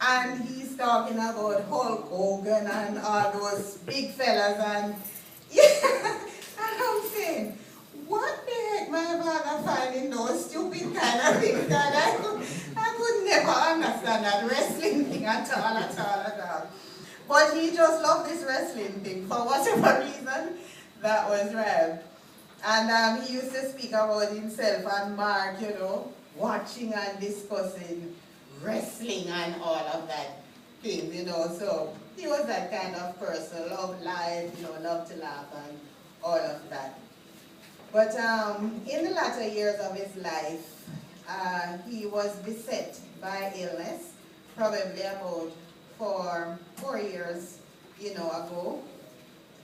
And he's talking about Hulk Hogan and all those big fellas, and yeah, and I'm saying, what the heck my father finding those stupid kind of things that I could never understand that wrestling thing at all, at all, at all. But he just loved this wrestling thing for whatever reason. That was right. And he used to speak about himself and Mark, watching and discussing wrestling and all of that things. So he was that kind of person, loved life, loved to laugh and all of that. But in the latter years of his life, he was beset by illness, probably about 4 years, ago.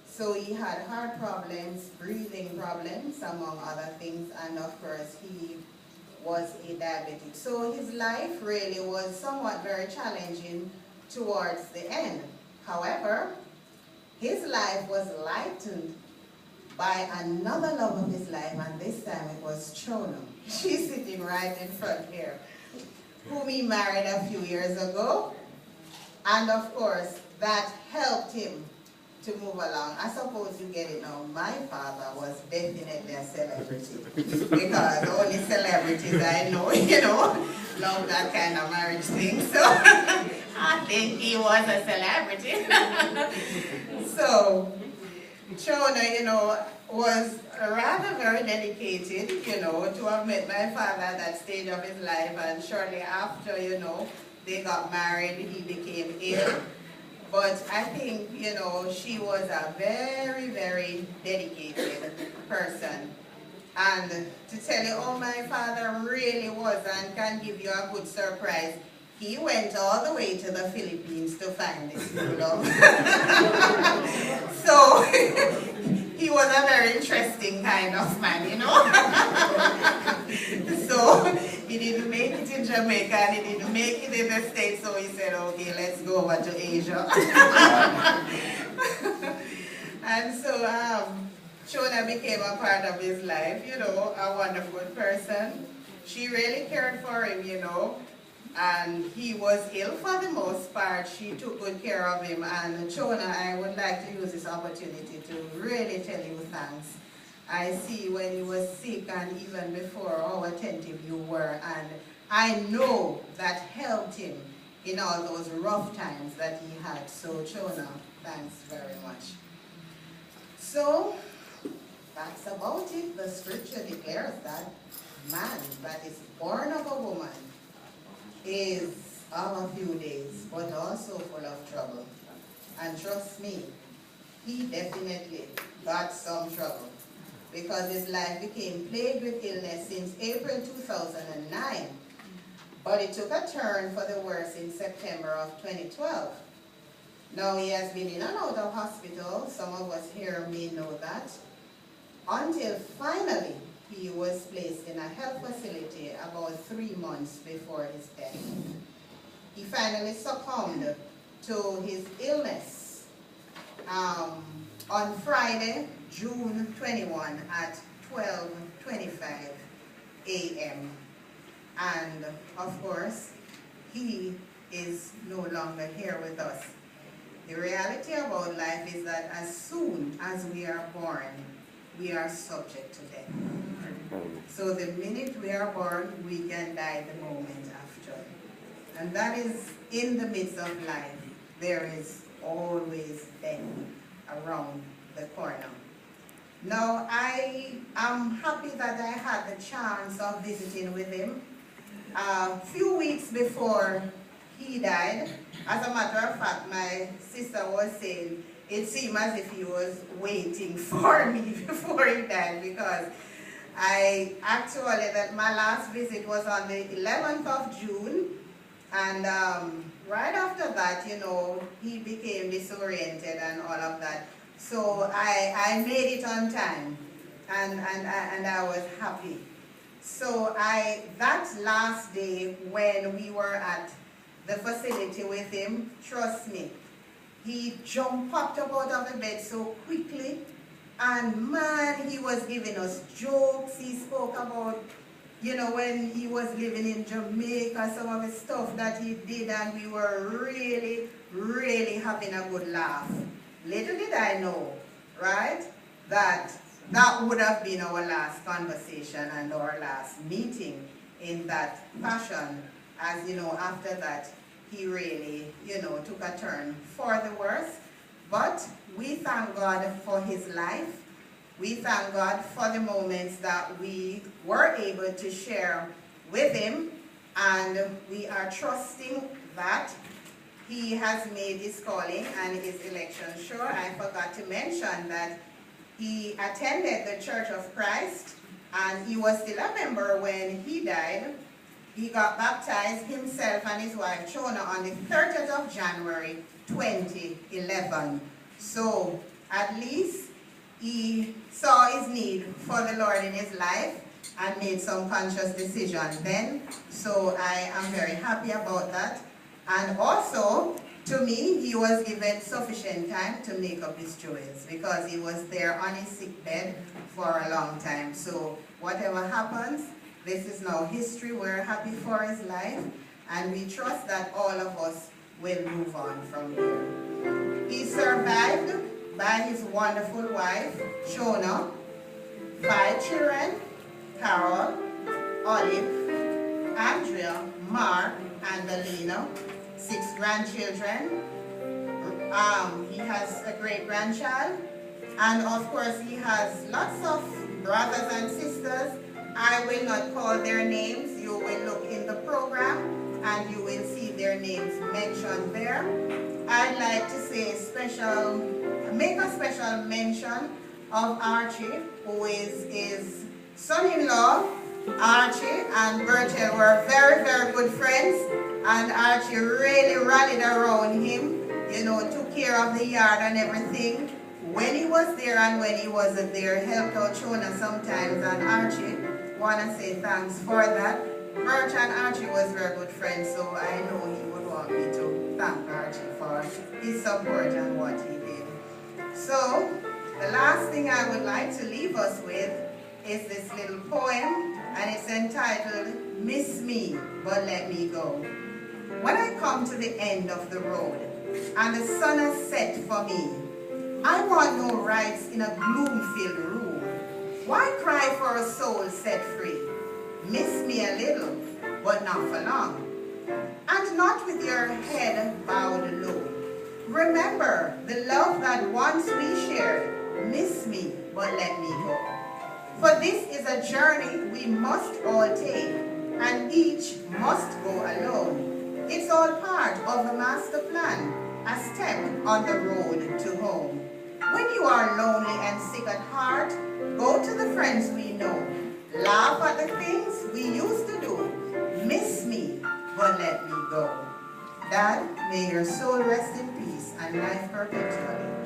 So he had heart problems, breathing problems, among other things, and of course he was a diabetic. So his life really was somewhat very challenging towards the end. However, his life was lightened by another love of his life, and this time it was Chona. She's sitting right in front here, whom he married a few years ago. And of course, that helped him to move along. I suppose you get it now. My father was definitely a celebrity, because only celebrities I know, love that kind of marriage thing. So I think he was a celebrity. So Chona, was rather very dedicated, to have met my father at that stage of his life, and shortly after, they got married, he became ill. But I think, she was a very, very dedicated person. And to tell you, my father really was, and can give you a good surprise, he went all the way to the Philippines to find this new love. So, he was a very interesting kind of man, So, he didn't make it in Jamaica, and he didn't make it in the States, so he said, okay, let's go over to Asia. And so, Chona became a part of his life, a wonderful person. She really cared for him, and he was ill for the most part. She took good care of him, and Chona, I would like to use this opportunity to really tell you thanks. I see when you were sick and even before how attentive you were, and I know that helped him in all those rough times that he had. So Chona, thanks very much. So that's about it. The scripture declares that man that is born of a woman is of a few days, but also full of trouble. And trust me, he definitely got some trouble, because his life became plagued with illness since April 2009. But it took a turn for the worse in September of 2012. Now he has been in and out of hospital, some of us here may know that, until finally he was placed in a health facility about 3 months before his death. He finally succumbed to his illness on Friday, June 21 at 12:25 a.m. And of course, he is no longer here with us. The reality about life is that as soon as we are born, we are subject to death. So the minute we are born, we can die the moment after. And that is in the midst of life. There is always death around the corner. Now, I am happy that I had the chance of visiting with him a few weeks before he died. As a matter of fact, my sister was saying it seemed as if he was waiting for me before he died, because that my last visit was on the 11th of June, and right after that, he became disoriented and all of that. So I made it on time, and I was happy. So that last day when we were at the facility with him, trust me, he popped up out of the bed so quickly, and man, he was giving us jokes. He spoke about you know, when he was living in Jamaica, some of the stuff that he did, and we were really, really having a good laugh. Little did I know, right, that that would have been our last conversation and our last meeting in that fashion. As you know, after that, he really, you know, took a turn for the worse. But we thank God for his life. We thank God for the moments that we were able to share with him, and we are trusting that he has made his calling and his election sure. I forgot to mention that he attended the Church of Christ, and he was still a member when he died. He got baptized himself and his wife Chona on the 30th of January 2011. So at least he saw his need for the Lord in his life and made some conscious decision then. So I am very happy about that. And also, to me, he was given sufficient time to make up his choice, because he was there on his sick bed for a long time. So whatever happens, this is now history. We're happy for his life, and we trust that all of us will move on from here. He survived by his wonderful wife, Shona, 5 children, Carol, Olive, Andrea, Mark, and Alina, 6 grandchildren. He has a great-grandchild, and of course he has lots of brothers and sisters. I will not call their names. You will look in the program and you will see their names mentioned there. I'd like to say make a special mention of Archie, who is his son-in-law. Archie and Bertel were very, very good friends, and Archie really rallied around him, you know, took care of the yard and everything when he was there and when he wasn't there, helped out Shona sometimes, and Archie, want to say thanks for that. Bert and Archie was very good friends, so I know he would want me to thank Archie for his support and what he did. So, the last thing I would like to leave us with is this little poem, and it's entitled, Miss Me, But Let Me Go. When I come to the end of the road, and the sun has set for me, I want no rights in a gloom-filled room. Why cry for a soul set free? Miss me a little, but not for long. And not with your head bowed low. Remember the love that once we shared. Miss me, but let me go. For this is a journey we must all take, and each must go alone. It's all part of the master plan, a step on the road to home. When you are lonely and sick at heart, go to the friends we know. Laugh at the things we used to do. Miss me, but let me go. Dad, may your soul rest in peace and life perpetually.